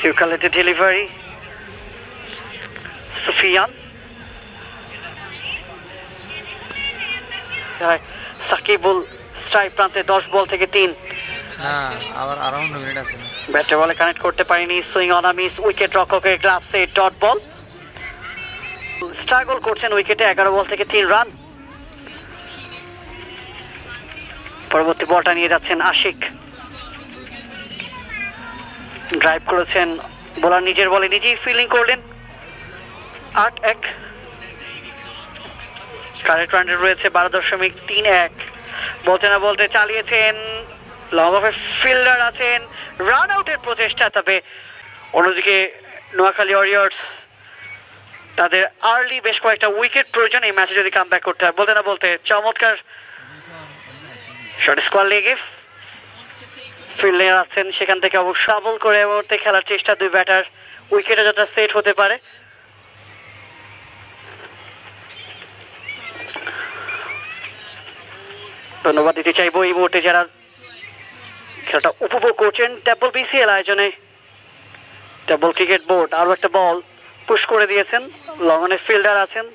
Eucalyptus delivery. Sufyan. Sakibul strike প্রান্তে 10 বল থেকে 3 না আবার আরো 9 মিনিট আছে ব্যাটে বলে কানেক্ট করতে পারেনি swing on a miss wicket রক্ষকের গ্লাভসে ডট বল স্ট্রাগল করছেন উইকেটে 11 বল থেকে 3 রান পরবর্তী বলটা নিয়ে যাচ্ছেন আশিক ড্রাইভ করেছেন বোলার নিজের বলে নিজেই ফিল্ডিং করলেন 8-1 কারেক্ট রান রয়েছে 12.31 বলতে না বলতে চালিয়েছেন লং অফে ফিল্ডার আছেন রান আউটের প্রচেষ্টা তবে অন্যদিকে নোয়াখালী ওয়ারিয়র্স তাদের আর্লি বেশ কয়েকটা উইকেট প্রয়োজন এই ম্যাচে যদি কামব্যাক করতে হয় বলতে না বলতে চমৎকার শর্ট স্কোয়ার লেগে ফিল্ডার আছেন সেখান থেকে অবশ্য ডাবল করে মুহূর্তে খেলার চেষ্টা দুই ব্যাটার উইকেটে যতটা সেট হতে পারে ধন্যবাদ দিতে চাইবো এই মুহূর্তে যারা খেলাটা উপভোগ করছেন ট্যাবল বিসিএল আয়োজনে ট্যাবল ক্রিকেট বোর্ড আরও একটা বল পুশ করে দিয়েছেন লং অনে ফিল্ডার আছেন